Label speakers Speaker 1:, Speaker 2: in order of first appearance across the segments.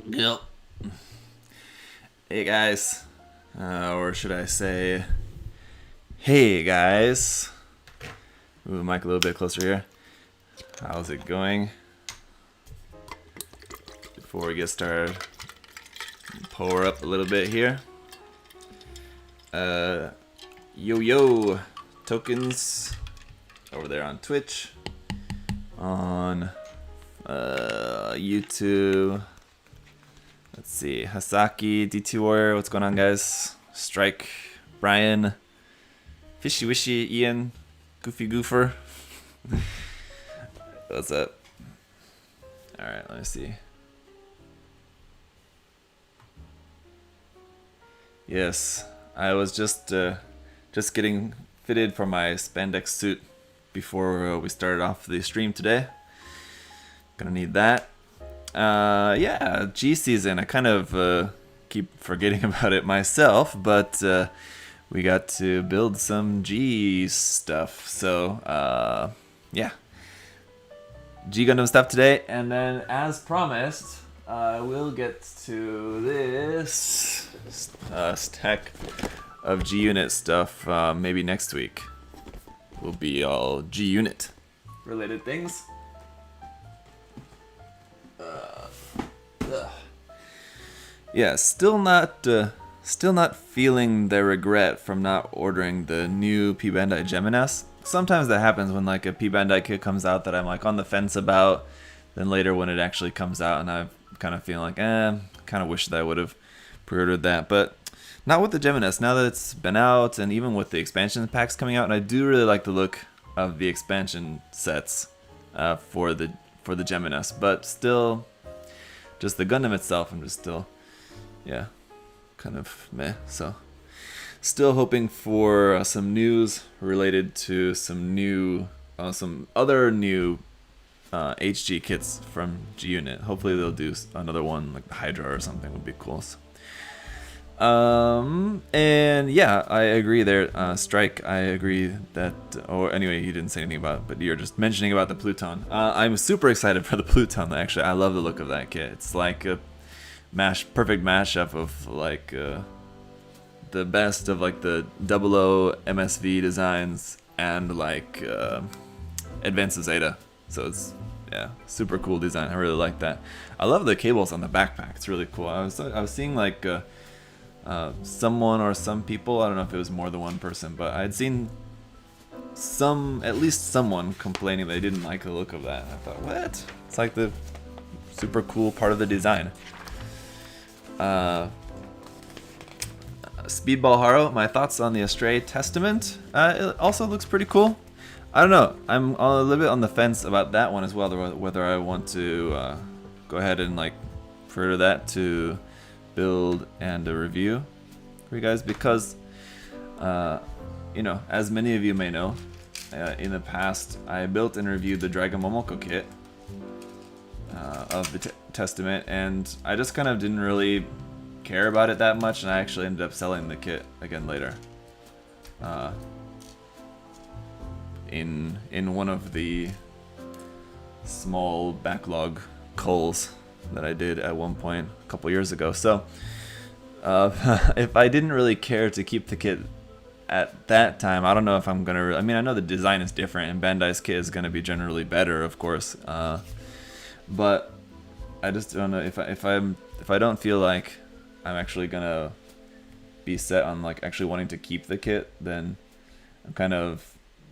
Speaker 1: Yep. Hey guys, or should I say, hey guys. Move the mic a little bit closer here. How's it going? Before we get started, power up a little bit here. Yo tokens over there on Twitch, on YouTube. Let's see, Hasaki, DT Warrior, what's going on, guys? Strike, Brian, Fishy Wishy, Ian, Goofy Goofer. What's up? Alright, let me see. Yes, I was just getting fitted for my spandex suit before we started off the stream today. Gonna need that. Yeah, G season. I kind of keep forgetting about it myself, but we got to build some G stuff. So yeah, G Gundam stuff today, and then as promised, we'll get to this stack of G Unit stuff maybe next week. Will be all G Unit related things. Yeah, still not feeling the regret from not ordering the new P Bandai Geminas. Sometimes that happens when like a P Bandai kit comes out that I'm like on the fence about. Then later when it actually comes out and I'm kind of feeling like, kind of wish that I would have pre-ordered that. But not with the Geminas. Now that it's been out, and even with the expansion packs coming out, and I do really like the look of the expansion sets for the Geminas. But still, just the Gundam itself, I'm just still, yeah, kind of meh. So still hoping for some news related to some other new HG kits from G Unit. Hopefully they'll do another one like the Hydra or something would be cool. So, and yeah, I agree there. Strike, I agree that, or anyway, you didn't say anything about it, but you're just mentioning about the Pluton. I'm super excited for the Pluton, actually. I love the look of that kit. It's like a perfect mashup of like the best of like the 00 MSV designs and like Advanced Zeta. So it's, yeah, super cool design. I really like that. I love the cables on the backpack. It's really cool. I was seeing like someone or some people, I don't know if it was more than one person, but I'd seen at least someone complaining they didn't like the look of that. I thought, what? It's like the super cool part of the design. Speedball Haro, my thoughts on the Astray Testament. It also looks pretty cool. I don't know. I'm a little bit on the fence about that one as well, whether I want to go ahead and like pre-order that to build and a review for you guys, because you know, as many of you may know, in the past I built and reviewed the Dragon Momoko kit of the Testament, and I just kind of didn't really care about it that much, and I actually ended up selling the kit again later in one of the small backlog culls that I did at one point a couple years ago. So if I didn't really care to keep the kit at that time, I don't know if I'm gonna. I mean, I know the design is different, and Bandai's kit is gonna be generally better, of course. But I just don't know if I don't feel like I'm actually gonna be set on like actually wanting to keep the kit, then I'm kind of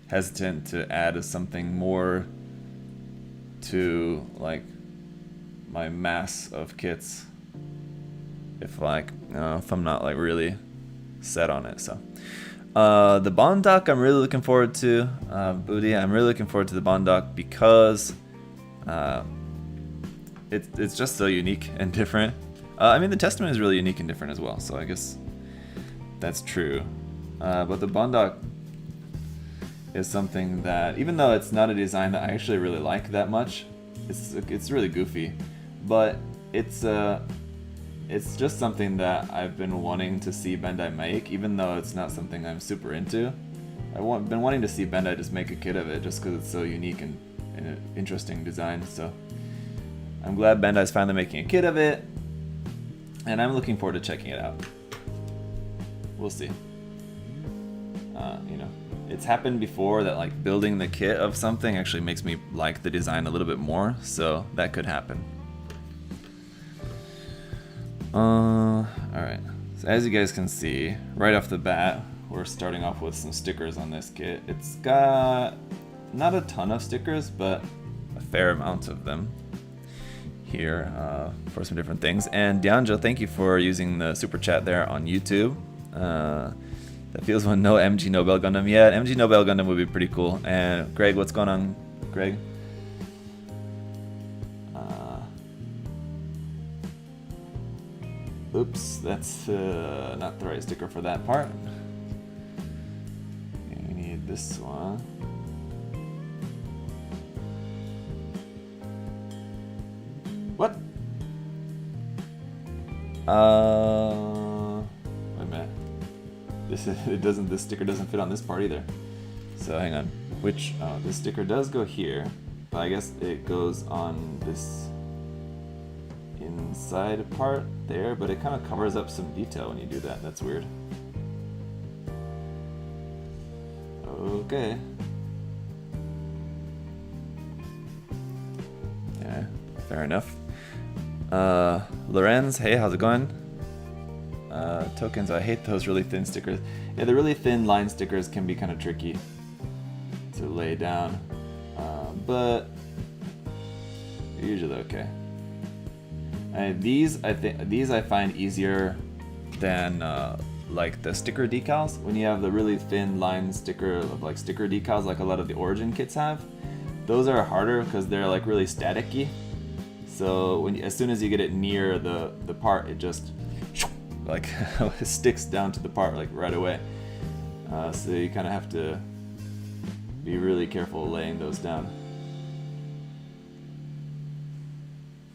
Speaker 1: hesitant to add something more to like my mass of kits if I'm not like really set on it. So the Bond doc I'm really looking forward to. Booty, I'm really looking forward to the Bond doc because it's just so unique and different. I mean, the Testament is really unique and different as well, so I guess that's true. But the Bond doc is something that, even though it's not a design that I actually really like that much, it's really goofy, but it's just something that I've been wanting to see Bandai make, even though it's not something I'm super into. I've been wanting to see Bandai just make a kit of it, just because it's so unique and an interesting design. So I'm glad Bandai's finally making a kit of it. and I'm looking forward to checking it out. We'll see. You know, it's happened before that like building the kit of something actually makes me like the design a little bit more, so that could happen. Alright, so as you guys can see, right off the bat, we're starting off with some stickers on this kit. It's got not a ton of stickers, but a fair amount of them here for some different things. And Dianjo, thank you for using the super chat there on YouTube. That feels one. No MG Nobel Gundam. Yeah, MG Nobel Gundam would be pretty cool. And Greg, what's going on, Greg? Oops, that's not the right sticker for that part. Okay, we need this one. What? Wait a minute. This sticker doesn't fit on this part either. So hang on. This sticker does go here, but I guess it goes on this inside part there, but it kind of covers up some detail when you do that. That's weird. Okay. Yeah, fair enough. Lorenz, hey, how's it going? Tokens, I hate those really thin stickers. Yeah, the really thin line stickers can be kind of tricky to lay down, but they're usually okay. These I find easier than like the sticker decals. When you have the really thin line sticker of like sticker decals, like a lot of the Origin kits have, those are harder because they're like really staticky. So as soon as you get it near the part, it just like sticks down to the part like right away. So you kind of have to be really careful laying those down.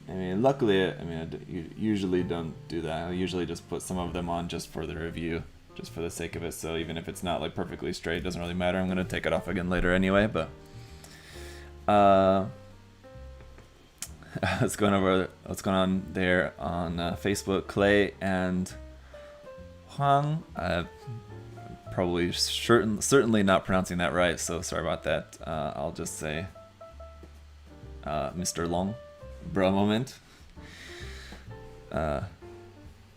Speaker 1: I mean, luckily, I usually don't do that. I usually just put some of them on just for the review, just for the sake of it. So even if it's not like perfectly straight, it doesn't really matter. I'm gonna take it off again later anyway. But what's going on there on Facebook? Clay and Huang. Probably certainly not pronouncing that right. So sorry about that. I'll just say Mr. Long. Bro moment.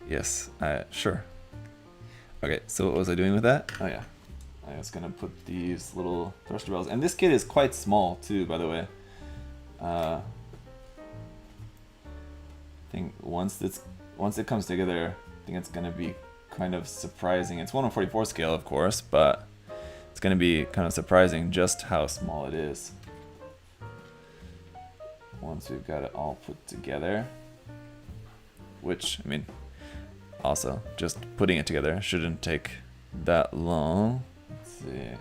Speaker 1: Yes, sure. Okay, so what was I doing with that? Oh yeah, I was gonna put these little thruster bells, and this kit is quite small too, by the way. I think once it comes together, I think it's gonna be kind of surprising. It's 1/44 scale, of course, but it's gonna be kind of surprising just how small it is. Once we've got it all put together, which, I mean, also, just putting it together shouldn't take that long. Let's see.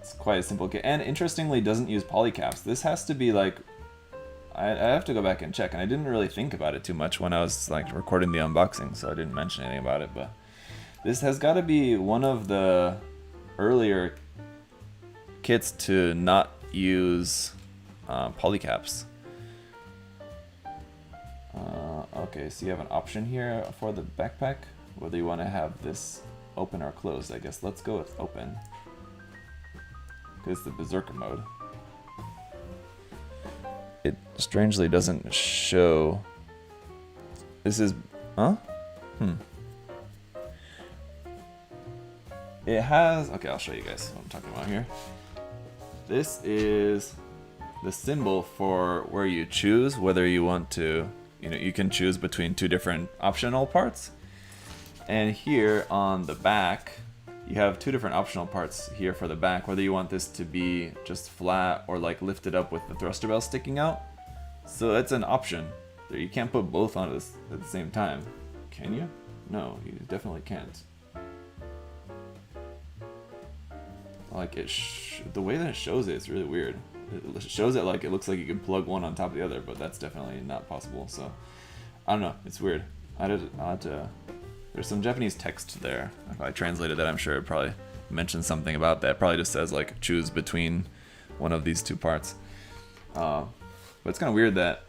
Speaker 1: It's quite a simple kit, and interestingly doesn't use polycaps. This has to be like, I have to go back and check, and I didn't really think about it too much when I was like recording the unboxing, so I didn't mention anything about it, but this has got to be one of the earlier kits to not use polycaps. Okay, so you have an option here for the backpack, whether you want to have this open or closed. I guess let's go with open, because it's the Berserker mode. It strangely doesn't show. This is, huh? It has, okay, I'll show you guys what I'm talking about here. This is the symbol for where you choose whether you want to, you can choose between two different optional parts. And here on the back, you have two different optional parts here for the back, whether you want this to be just flat or like lifted up with the thruster bell sticking out. So that's an option. You can't put both on at the same time. Can you? No, you definitely can't. Like the way that it shows it, it's really weird. It shows it like it looks like you can plug one on top of the other, but that's definitely not possible. So I don't know, it's weird. I'll have to. There's some Japanese text there. If I translated that, I'm sure it probably mentions something about that. It probably just says like choose between one of these two parts. But it's kind of weird that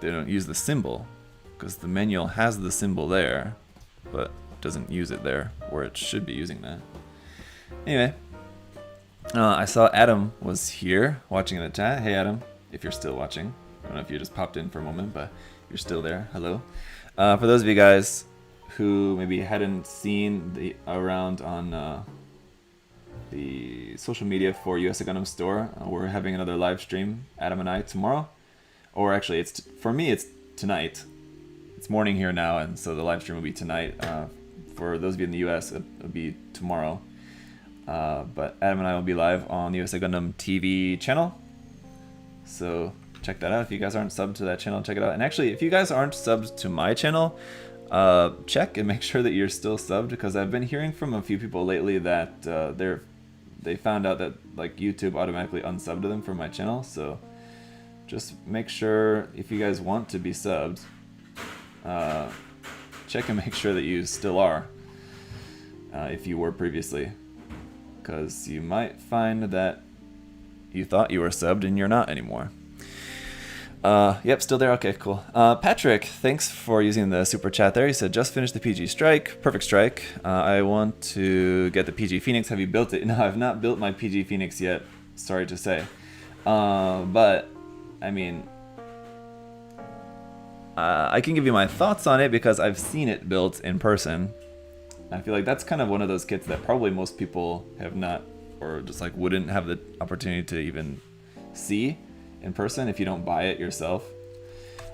Speaker 1: they don't use the symbol, because the manual has the symbol there, but doesn't use it there where it should be using that. Anyway, I saw Adam was here watching in the chat. Hey Adam, if you're still watching. I don't know if you just popped in for a moment, but you're still there. Hello. For those of you guys who maybe hadn't seen the around on the social media for USA Gundam store, we're having another live stream, Adam and I, tomorrow. Or actually, for me, it's tonight. It's morning here now, and so the live stream will be tonight. For those of you in the US, it'll be tomorrow. But Adam and I will be live on the USA Gundam TV channel. So check that out. If you guys aren't subbed to that channel, check it out. And actually, if you guys aren't subbed to my channel, check and make sure that you're still subbed, because I've been hearing from a few people lately that they found out that like YouTube automatically unsubbed them from my channel. So just make sure, if you guys want to be subbed, check and make sure that you still are, if you were previously, because you might find that you thought you were subbed and you're not anymore. Yep, still there. Okay, cool. Patrick, thanks for using the super chat there. He said, just finished the PG strike. Perfect strike. I want to get the PG Phoenix. Have you built it? No, I've not built my PG Phoenix yet. Sorry to say. But, I mean, I can give you my thoughts on it because I've seen it built in person. I feel like that's kind of one of those kits that probably most people have not, or just like wouldn't have the opportunity to even see in person if you don't buy it yourself.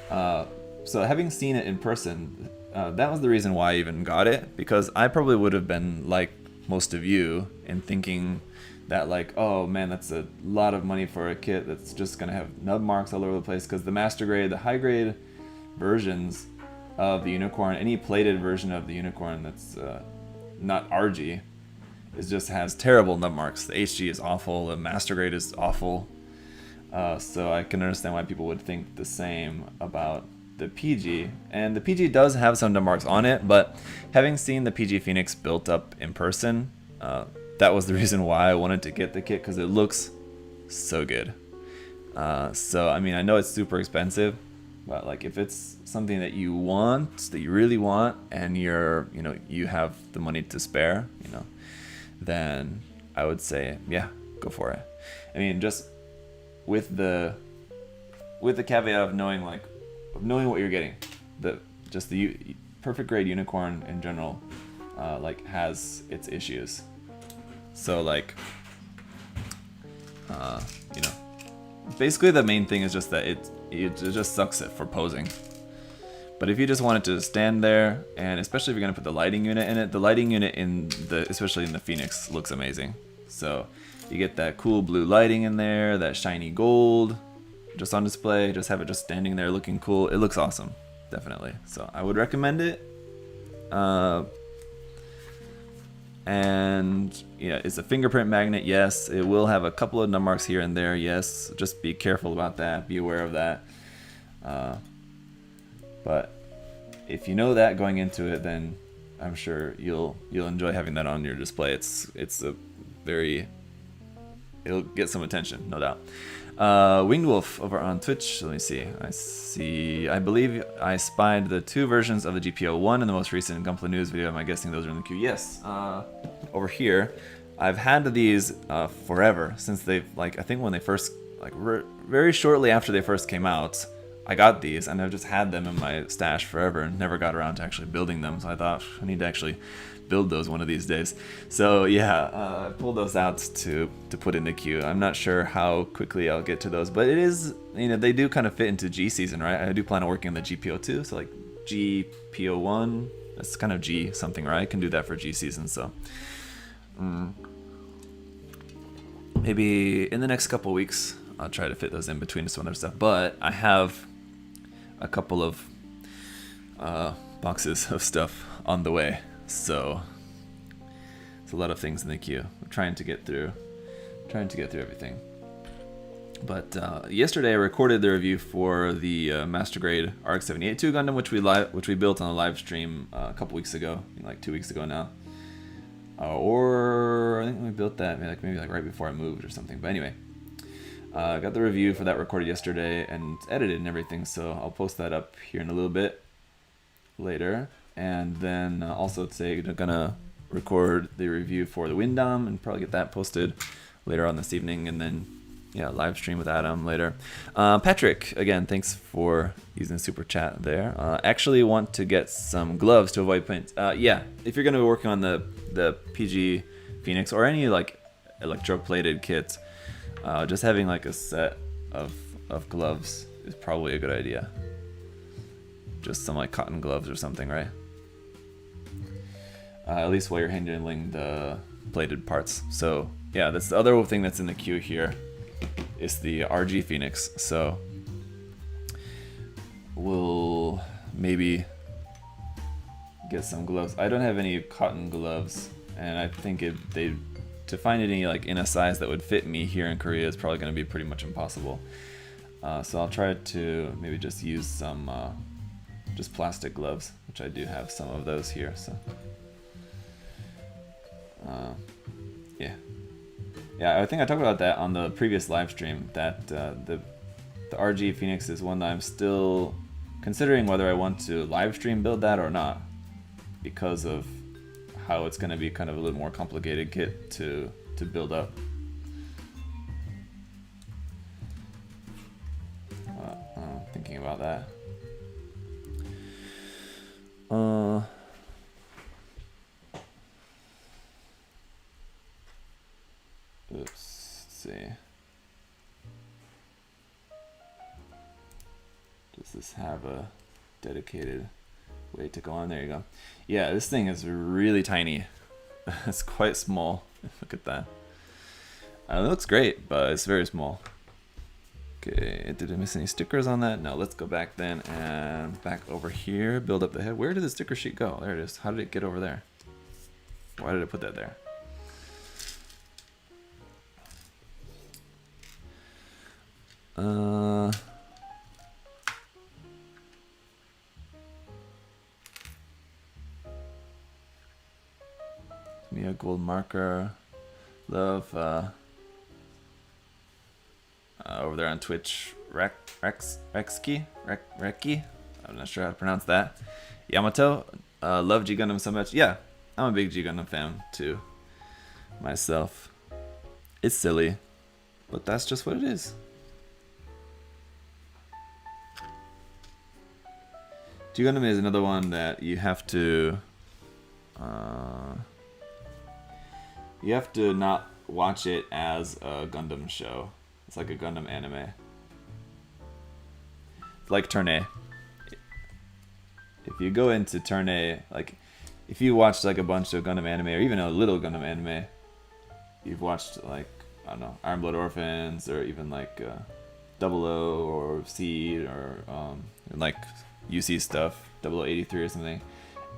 Speaker 1: So having seen it in person, that was the reason why I even got it, because I probably would have been like most of you in thinking that like, oh man, that's a lot of money for a kit that's just gonna have nub marks all over the place, because the master grade, the high grade versions of the unicorn, any plated version of the unicorn that's not RG, it just has terrible nub marks. The HG is awful, the master grade is awful. So I can understand why people would think the same about the PG. And the PG does have some nub marks on it, but having seen the PG Phoenix built up in person, that was the reason why I wanted to get the kit, because it looks so good. So I mean, I know it's super expensive, but like if it's something that you want, that you really want, and you have the money to spare, then I would say, yeah, go for it. I mean, just with the caveat of knowing what you're getting, the perfect grade unicorn in general, like has its issues. So like, basically the main thing is just that it just sucks for posing. But if you just want it to stand there, and especially if you're gonna put the lighting unit in it, the lighting unit especially in the Phoenix looks amazing. So you get that cool blue lighting in there, that shiny gold just on display, just have it just standing there looking cool. It looks awesome, definitely. So I would recommend it. And it's a fingerprint magnet, yes. It will have a couple of nub marks here and there, yes. Just be careful about that, be aware of that. But if you know that going into it, then I'm sure you'll enjoy having that on your display. It'll get some attention, no doubt. Winged Wolf over on Twitch. Let me see. I believe I spied the 2 versions of the GPO1 in the most recent Gunpla News video. Am I guessing those are in the queue? Yes. Over here, I've had these forever, since they've, I think when they first, very shortly after they first came out, I got these, and I've just had them in my stash forever and never got around to actually building them. So I thought, I need to actually build those one of these days. So yeah, I pulled those out to put in the queue. I'm not sure how quickly I'll get to those, but it is, they do kind of fit into G season, right? I do plan on working on the GPO2, so like GPO1, that's kind of G something, right? I can do that for G season, so maybe in the next couple weeks I'll try to fit those in between some other stuff. But I have a couple of boxes of stuff on the way, so it's a lot of things in the queue. I'm trying to get through everything. But yesterday I recorded the review for the Master Grade RX-78-2 Gundam, which we built on a live stream a couple weeks ago, like 2 weeks ago now. Or I think we built that maybe right before I moved or something. But anyway, I got the review for that recorded yesterday and edited and everything, so I'll post that up here in a little bit later. And then also today I'm gonna record the review for the Gundam and probably get that posted later on this evening, and then yeah, live stream with Adam later. Patrick, again, thanks for using super chat there. Actually want to get some gloves to avoid paint. Yeah, if you're gonna be working on the PG Phoenix or any like electroplated kits, just having like a set of gloves is probably a good idea. Just some like cotton gloves or something, right? At least while you're handling the plated parts. So yeah, that's the other thing that's in the queue here. Is the RG Phoenix. So we'll maybe get some gloves. I don't have any cotton gloves, and I think to find any like in a size that would fit me here in Korea is probably going to be pretty much impossible. So I'll try to maybe just use some just plastic gloves, which I do have some of those here. So yeah, I think I talked about that on the previous live stream, that the RG Phoenix is one that I'm still considering whether I want to live stream build that or not, because of how it's going to be kind of a little more complicated kit to build up. Thinking about that. Let's see. Does this have a dedicated way to go on? There you go. Yeah, this thing is really tiny. It's quite small. Look at that. It looks great, but it's very small. Okay, did I miss any stickers on that? No, let's go back then and back over here. Build up the head. Where did the sticker sheet go? There it is. How did it get over there? Why did I put that there? Me a gold marker. Love over there on Twitch, Rexki. I'm not sure how to pronounce that. Yamato, love G Gundam so much. Yeah, I'm a big G Gundam fan too, myself. It's silly, but that's just what it is. G Gundam is another one that you have to not watch it as a Gundam show. It's like a Gundam anime. Like Turn A. If you go into Turn A, like if you watched like a bunch of Gundam anime or even a little Gundam anime, you've watched like, I don't know, Iron Blood Orphans or even like Double O or Seed or like UC stuff, 0083 or something,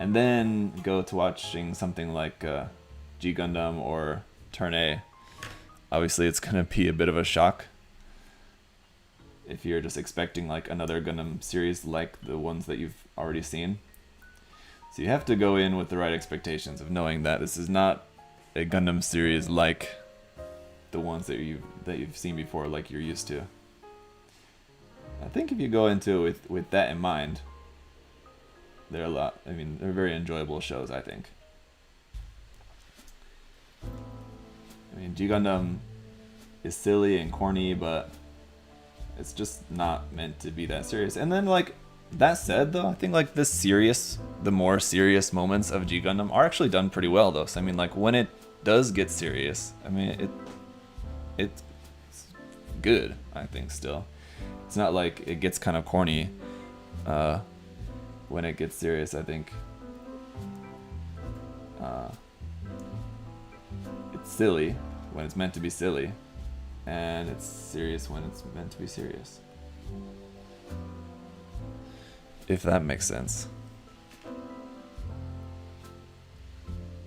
Speaker 1: and then go to watching something like G Gundam or Turn A, obviously it's gonna be a bit of a shock if you're just expecting like another Gundam series like the ones that you've already seen. So you have to go in with the right expectations of knowing that this is not a Gundam series like the ones that you've seen before, like you're used to. I think if you go into it with that in mind, they're very enjoyable shows, I think. I mean, G Gundam is silly and corny, but it's just not meant to be that serious. And then, like, that said, though, I think, like, the more serious moments of G Gundam are actually done pretty well, though. So, I mean, like, when it does get serious, I mean, it's good, I think, still. It's not like it gets kind of corny when it gets serious, I think. It's silly when it's meant to be silly, and it's serious when it's meant to be serious. If that makes sense.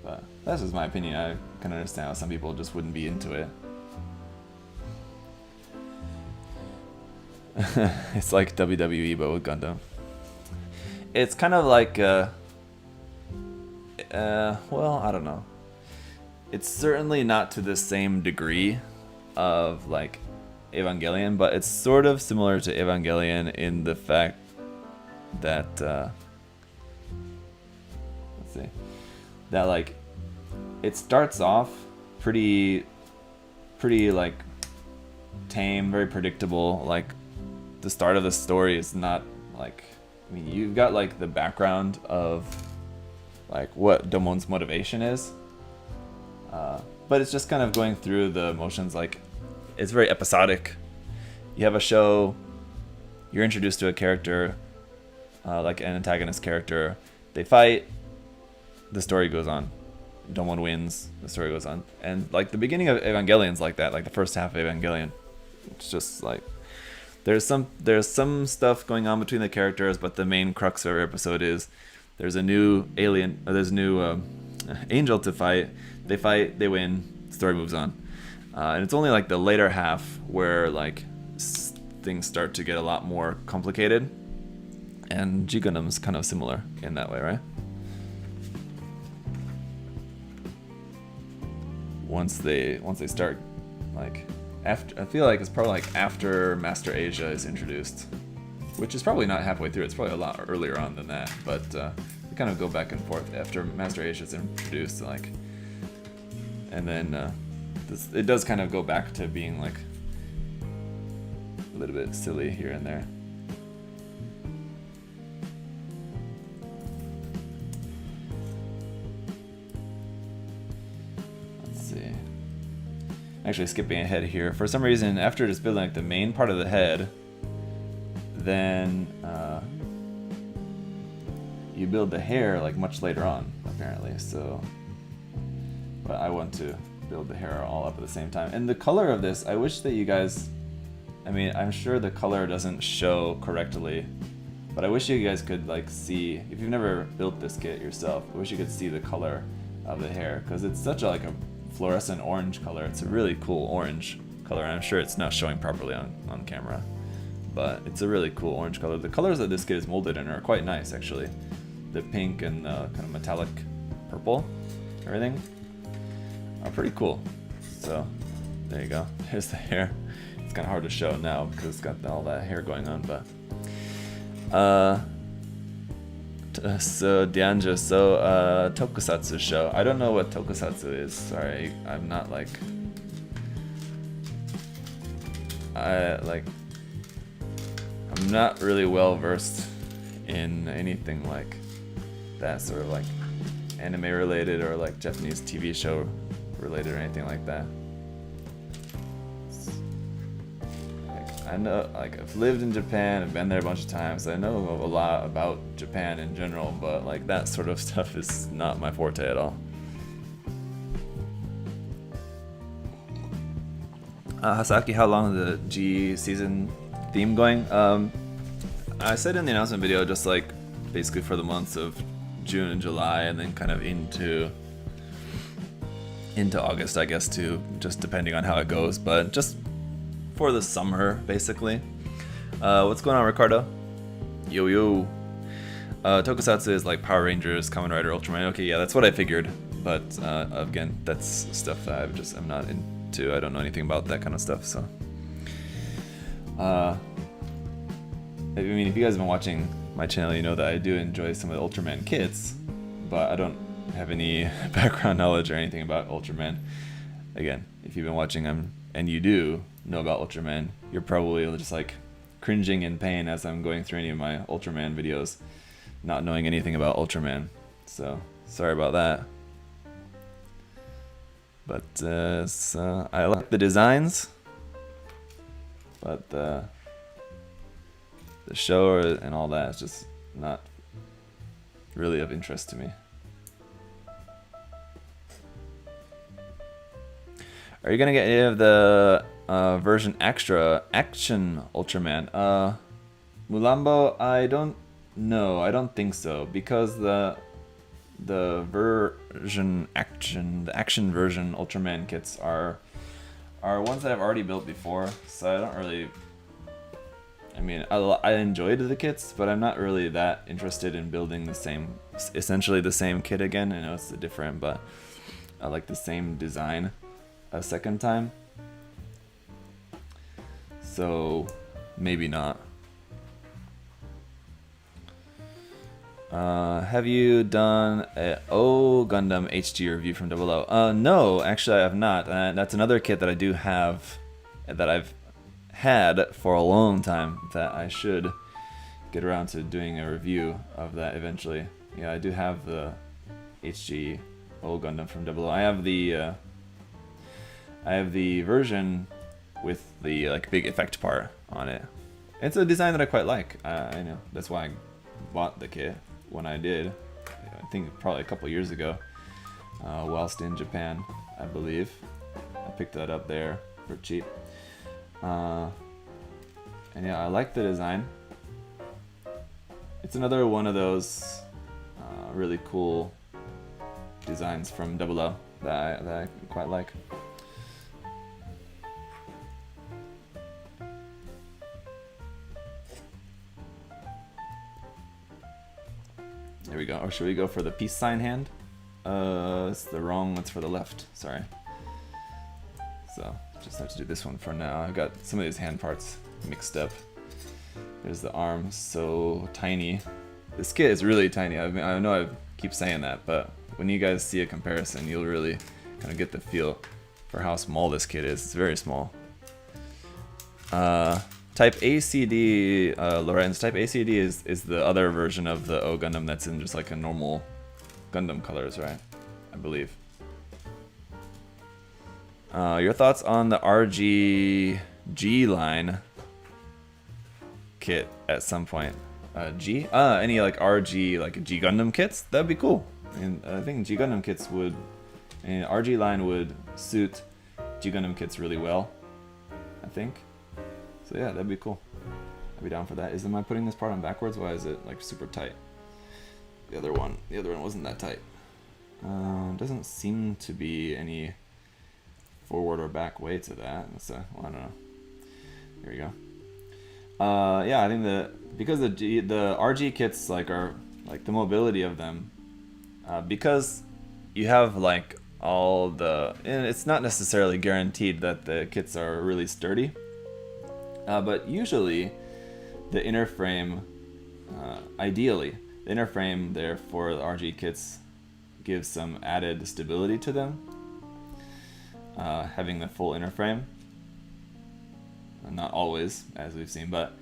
Speaker 1: But that's just my opinion. I can understand how some people just wouldn't be into it. It's like WWE but with Gundam. It's kind of like well, I don't know. It's certainly not to the same degree of like Evangelion, but it's sort of similar to Evangelion in the fact that let's see, that like it starts off pretty like tame, very predictable. Like the start of the story is not like, I mean, you've got like the background of like what Domon's motivation is, but it's just kind of going through the motions. Like it's very episodic. You have a show, you're introduced to a character, like an antagonist character, they fight, the story goes on. Domon wins, the story goes on. And like the beginning of Evangelion's like that, like the first half of Evangelion. It's just like there's some stuff going on between the characters, but the main crux of every episode is there's a new alien, or there's a new angel to fight. They fight, they win, story moves on. And it's only like the later half where like things start to get a lot more complicated. And G Gundam's kind of similar in that way, right? Once they start, like, after, I feel like it's probably like after Master Asia is introduced, which is probably not halfway through. It's probably a lot earlier on than that, but we kind of go back and forth after Master Asia is introduced, like, and then it does kind of go back to being like a little bit silly here and there. Actually, skipping ahead here, for some reason after just building like the main part of the head, then you build the hair like much later on apparently. So, but I want to build the hair all up at the same time. And the color of this, I wish that you guys, I mean, I'm sure the color doesn't show correctly, but I wish you guys could like see, if you've never built this kit yourself, I wish you could see the color of the hair, because it's such a, like a fluorescent orange color. It's a really cool orange color, and I'm sure it's not showing properly on camera, but it's a really cool orange color. The colors that this kit is molded in are quite nice actually. The pink and the kind of metallic purple, everything are pretty cool. So there you go. Here's the hair. It's kind of hard to show now because it's got all that hair going on, but so Dianja, so tokusatsu show. I don't know what tokusatsu is. Sorry, I'm not like, I'm not really well versed in anything like that, sort of like anime related or like Japanese TV show related or anything like that. I know, like, I've lived in Japan, I've been there a bunch of times, I know a lot about Japan in general, but like that sort of stuff is not my forte at all. Hasaki, how long is the G season theme going? I said in the announcement video, just like basically for the months of June and July, and then kind of into August, I guess, too, just depending on how it goes, but just for the summer, basically. What's going on, Ricardo? Yo yo. Tokusatsu is like Power Rangers, Kamen Rider, Ultraman. Okay, yeah, that's what I figured. But again, that's stuff that I'm not into. I don't know anything about that kind of stuff. So, I mean, if you guys have been watching my channel, you know that I do enjoy some of the Ultraman kits, but I don't have any background knowledge or anything about Ultraman. Again, if you've been watching, and you do know about Ultraman, you're probably just like cringing in pain as I'm going through any of my Ultraman videos, not knowing anything about Ultraman. So sorry about that. But I like the designs, but the show and all that is just not really of interest to me. Are you gonna get any of the version extra action Ultraman? Mulambo, I don't know. I don't think so, because the action version Ultraman kits are ones that I've already built before, so I don't really. I mean, I enjoyed the kits, but I'm not really that interested in building essentially the same kit again. I know it's different, but I like the same design a second time. So maybe not. Have you done a Gundam HG review from Double O? No, actually I have not. That's another kit that I do have, that I've had for a long time, that I should get around to doing a review of that eventually. Yeah, I do have the HG Gundam from Double O. I have the version with the like big effect part on it. It's a design that I quite like. I know that's why I bought the kit when I did. I think probably a couple years ago, whilst in Japan, I believe. I picked that up there for cheap. And yeah, I like the design. It's another one of those really cool designs from Double O that I quite like. There we go. Or should we go for the peace sign hand? It's the wrong, it's for the left, sorry. So, just have to do this one for now. I've got some of these hand parts mixed up. There's the arm, so tiny. This kit is really tiny. I know I keep saying that, but when you guys see a comparison, you'll really kind of get the feel for how small this kit is. It's very small. Type ACD, Lorenz, Type ACD is the other version of the O Gundam that's in just like a normal Gundam colors, right? I believe. Your thoughts on the RG line kit at some point? Any like RG, like G Gundam kits? That'd be cool. And I think G Gundam kits would, and RG line would suit G Gundam kits really well, I think. So yeah, that'd be cool. I'd be down for that. Am I putting this part on backwards? Why is it like super tight? The other one wasn't that tight. Doesn't seem to be any forward or back way to that. So well, I don't know. Here we go. Yeah, I think because the RG kits like are like the mobility of them, because you have like all the, and it's not necessarily guaranteed that the kits are really sturdy. But usually, the inner frame, ideally, the inner frame there for the RG kits gives some added stability to them. Having the full inner frame, not always, as we've seen, but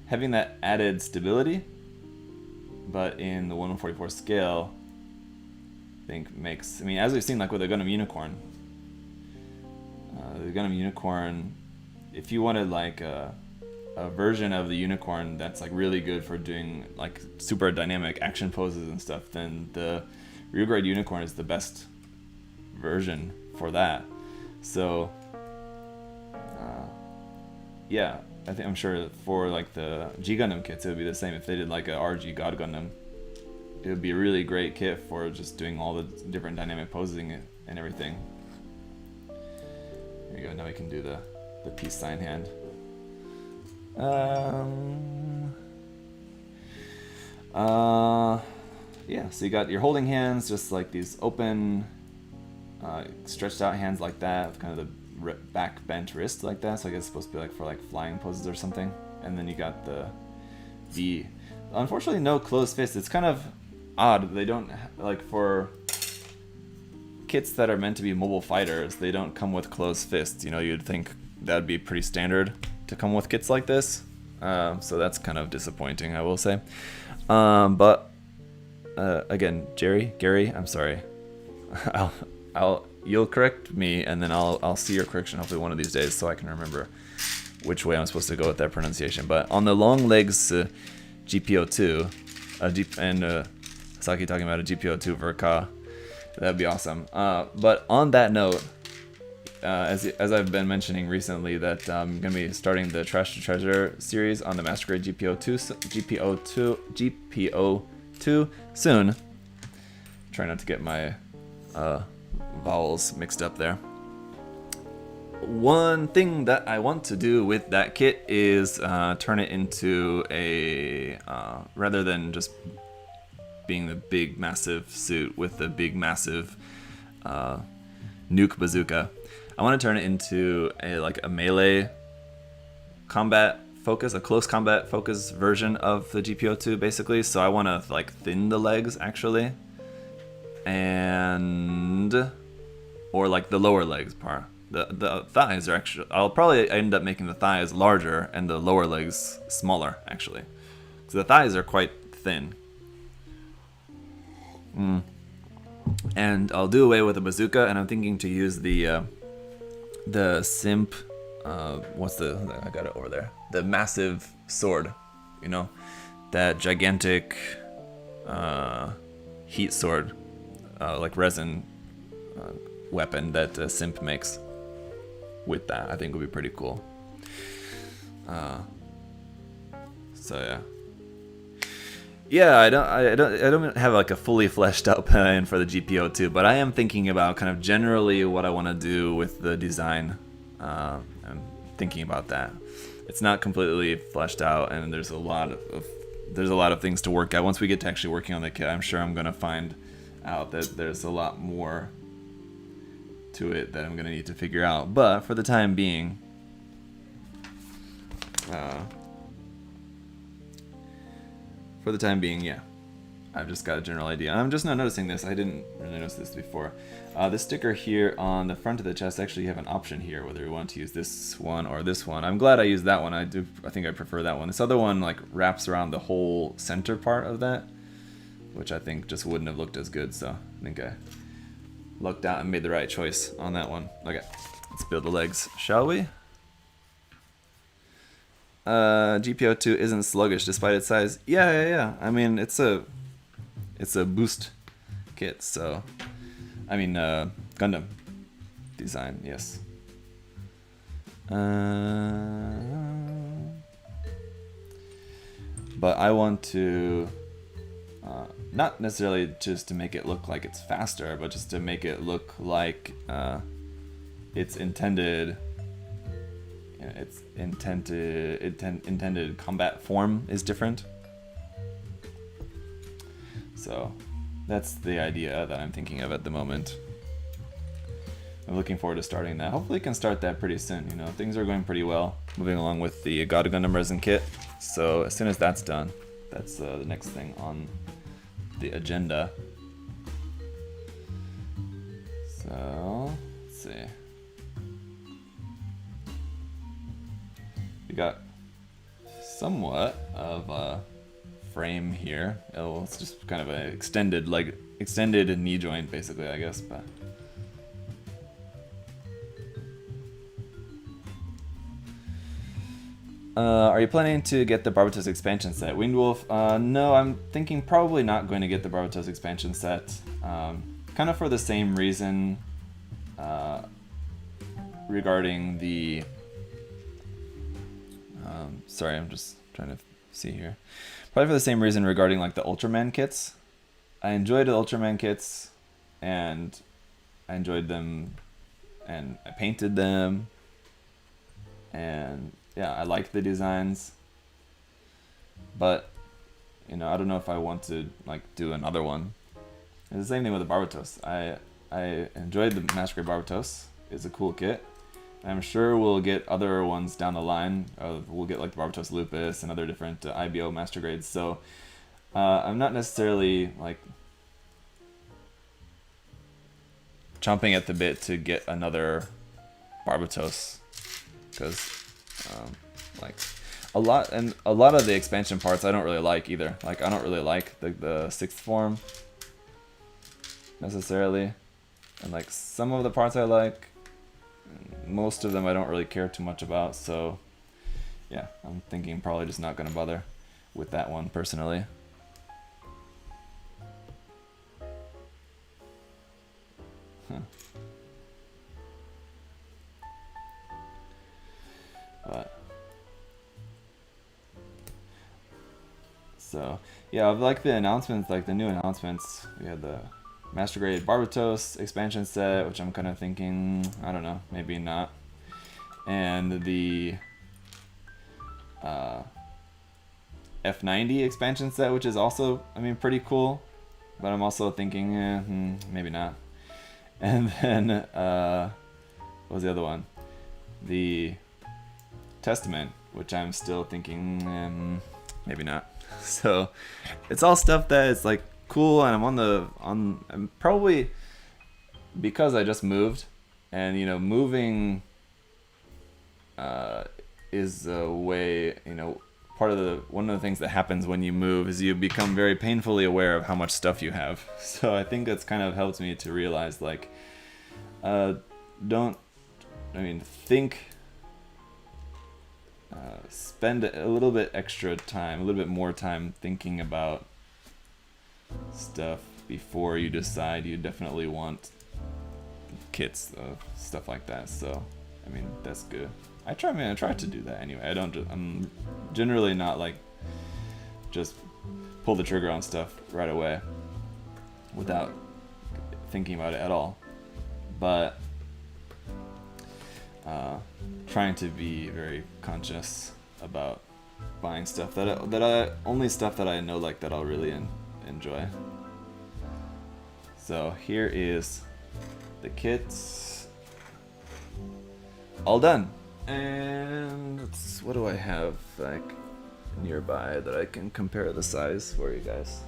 Speaker 1: having that added stability, but in the 1/144 scale, I think makes, I mean, as we've seen like with the Gundam Unicorn, if you wanted like a version of the Unicorn that's like really good for doing like super dynamic action poses and stuff, then the Ryugrade Unicorn is the best version for that. So yeah, I'm sure for like the G Gundam kits it would be the same. If they did like a RG God Gundam, it would be a really great kit for just doing all the different dynamic posing and everything. There you go. Now we can do the peace sign hand. Yeah, so you got your holding hands, just like these open, stretched out hands like that, with kind of the back bent wrist like that. So I guess it's supposed to be like for like flying poses or something. And then you got the V. Unfortunately, no closed fist. It's kind of odd. They don't, like for kits that are meant to be mobile fighters, they don't come with closed fists. You know, you'd think that'd be pretty standard to come with kits like this. So that's kind of disappointing, I will say. But again, Gary, I'm sorry. You'll correct me, and then I'll see your correction hopefully one of these days, so I can remember which way I'm supposed to go with that pronunciation. But on the long legs GPO2, and Saki talking about a GPO2 Verka, that'd be awesome. But on that note, as I've been mentioning recently, that I'm gonna be starting the Trash to Treasure series on the Master Grade GPO2 soon. Try not to get my vowels mixed up there. One thing that I want to do with that kit is turn it into a rather than just being the big massive suit with the big massive nuke bazooka, I want to turn it into a melee combat focus, a close combat focus version of the GPO2 basically. So I want to like thin the legs actually, and or like the lower legs part. The thighs are actually, I'll probably end up making the thighs larger and the lower legs smaller actually. So the thighs are quite thin. And I'll do away with the bazooka, and I'm thinking to use the simp. What's I got it over there. The massive sword, you know, that gigantic heat sword, like resin weapon that simp makes. With that, I think would be pretty cool. So yeah. Yeah, I don't have like a fully fleshed out plan for the GPO2, but I am thinking about kind of generally what I want to do with the design. I'm thinking about that. It's not completely fleshed out, and there's a lot of things to work out. Once we get to actually working on the kit, I'm sure I'm gonna find out that there's a lot more to it that I'm gonna need to figure out. But for the time being, yeah, I've just got a general idea. I'm just not noticing this. I didn't really notice this before. The sticker here on the front of the chest, actually you have an option here whether you want to use this one or this one. I'm glad I used that one. I think I prefer that one. This other one like wraps around the whole center part of that, which I think just wouldn't have looked as good. So I think I lucked out and made the right choice on that one. Okay, let's build the legs, shall we? GPO2 isn't sluggish despite its size. Yeah. I mean, it's a boost kit, so I mean Gundam design, yes. But I want to not necessarily just to make it look like it's faster, but just to make it look like its intended combat form is different. So that's the idea that I'm thinking of at the moment. I'm looking forward to starting that. Hopefully I can start that pretty soon. You know, things are going pretty well, moving along with the God Gundam resin kit. So as soon as that's done, that's the next thing on the agenda. So let's see. We got somewhat of a frame here. It's just kind of an extended knee joint, basically, I guess. But are you planning to get the Barbatos expansion set? Winged Wolf? No, I'm thinking probably not going to get the Barbatos expansion set. Kind of for the same reason regarding the... sorry, I'm just trying to see here. Probably for the same reason regarding like the Ultraman kits. I enjoyed the Ultraman kits, and I enjoyed them, and I painted them, and yeah, I like the designs. But you know, I don't know if I want to like do another one. It's the same thing with the Barbatos. I enjoyed the Master Grade Barbatos. It's a cool kit. I'm sure we'll get other ones down the line. We'll get like the Barbatos Lupus and other different IBO Master Grades. So I'm not necessarily like chomping at the bit to get another Barbatos, because like a lot of the expansion parts I don't really like either. Like I don't really like the sixth form necessarily, and like some of the parts I like. Most of them I don't really care too much about, so yeah, I'm thinking probably just not going to bother with that one personally. But so yeah, of like the announcements, like the new announcements, we had the Master Grade Barbatos expansion set, which I'm kind of thinking, I don't know, maybe not. And the F90 expansion set, which is also, I mean, pretty cool. But I'm also thinking, maybe not. And then, what was the other one? The Testament, which I'm still thinking maybe not. So it's all stuff that is like cool, and I'm probably, because I just moved, and you know, moving is a way, you know, one of the things that happens when you move is you become very painfully aware of how much stuff you have. So I think that's kind of helped me to realize, like, spend a little bit extra time, a little bit more time thinking about stuff before you decide you definitely want kits, stuff like that. So, I mean, that's good. I try to do that anyway. I'm generally not like just pull the trigger on stuff right away without thinking about it at all. But trying to be very conscious about buying stuff only stuff that I know, like, that I'll really enjoy. So here is the kits, all done. And what do I have like nearby that I can compare the size for you guys?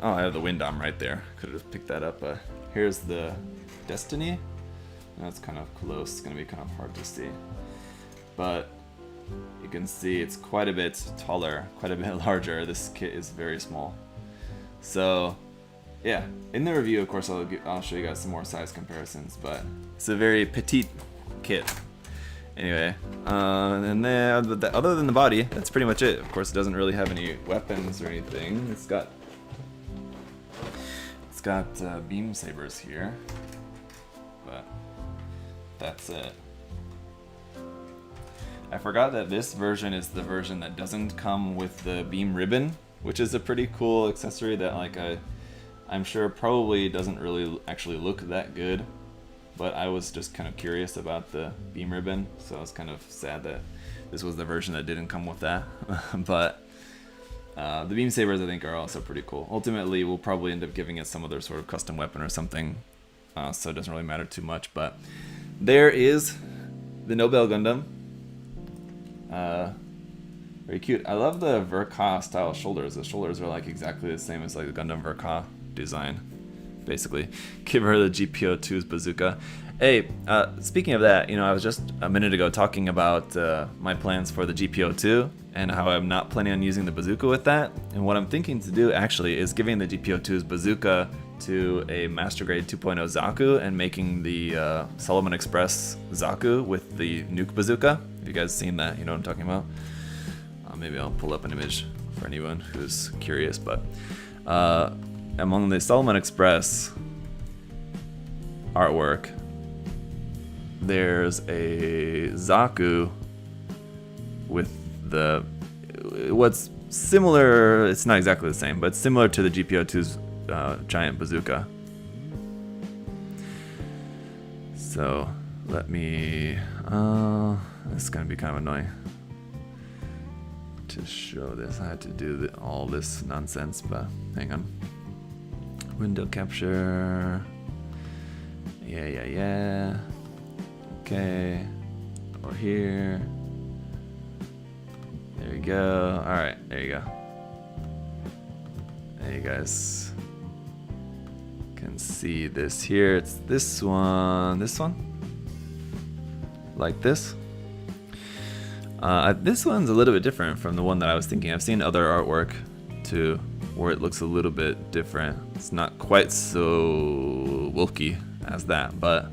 Speaker 1: I have the Gundam right there. Could have just picked that up. Here's the Destiny. That's kind of close. It's gonna be kind of hard to see, but you can see it's quite a bit taller, quite a bit larger. This kit is very small. So yeah, in the review, of course, I'll show you guys some more size comparisons, but it's a very petite kit. Anyway, and then other than the body, that's pretty much it. Of course, it doesn't really have any weapons or anything. It's got beam sabers here, but that's it. I forgot that this version is the version that doesn't come with the beam ribbon, which is a pretty cool accessory that, like, I'm sure probably doesn't really actually look that good, but I was just kind of curious about the beam ribbon, so I was kind of sad that this was the version that didn't come with that. But the beam sabers, I think, are also pretty cool. Ultimately, we'll probably end up giving it some other sort of custom weapon or something, so it doesn't really matter too much. But there is the Nobel Gundam. Very cute. I love the Verka style shoulders. The shoulders are like exactly the same as like the Gundam Verka design. Basically, give her the GPO2's bazooka. Hey, speaking of that, you know, I was just a minute ago talking about my plans for the GPO2 and how I'm not planning on using the bazooka with that. And what I'm thinking to do actually is giving the GPO2's bazooka to a Master Grade 2.0 Zaku and making the Solomon Express Zaku with the nuke bazooka. Have you guys seen that? You know what I'm talking about? Maybe I'll pull up an image for anyone who's curious, but among the Solomon Express artwork, there's a Zaku with what's similar, it's not exactly the same, but similar to the GPO2's giant bazooka. So let me, this is gonna be kind of annoying to show this. I had to do all this nonsense, but hang on. Window capture. Yeah. Okay. Or here. There you go. Alright, there you go. There you guys can see this here. It's this one. Like this. This one's a little bit different from the one that I was thinking. I've seen other artwork too, where it looks a little bit different. It's not quite so bulky as that, but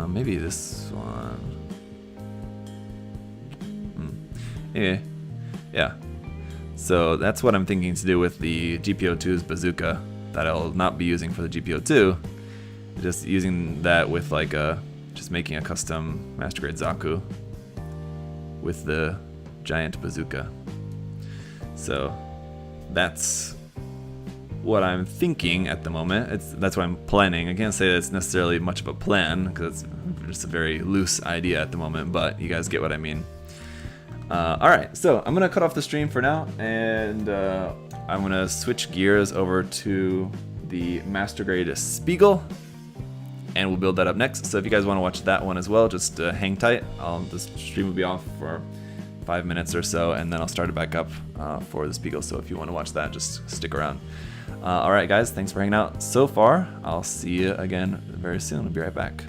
Speaker 1: maybe this one. Anyway, yeah. So that's what I'm thinking to do with the GPO2's bazooka that I'll not be using for the GPO2. Just using that with like just making a custom Master Grade Zaku with the giant bazooka. So that's what I'm thinking at the moment. That's what I'm planning. I can't say that it's necessarily much of a plan because it's just a very loose idea at the moment, but you guys get what I mean. Alright, so I'm going to cut off the stream for now, and I'm going to switch gears over to the master grade Spiegel, and we'll build that up next. So if you guys want to watch that one as well, just hang tight. The stream will be off for 5 minutes or so, and then I'll start it back up for the Spiegel. So if you want to watch that, just stick around. All right, guys, thanks for hanging out so far. I'll see you again very soon. I'll be right back.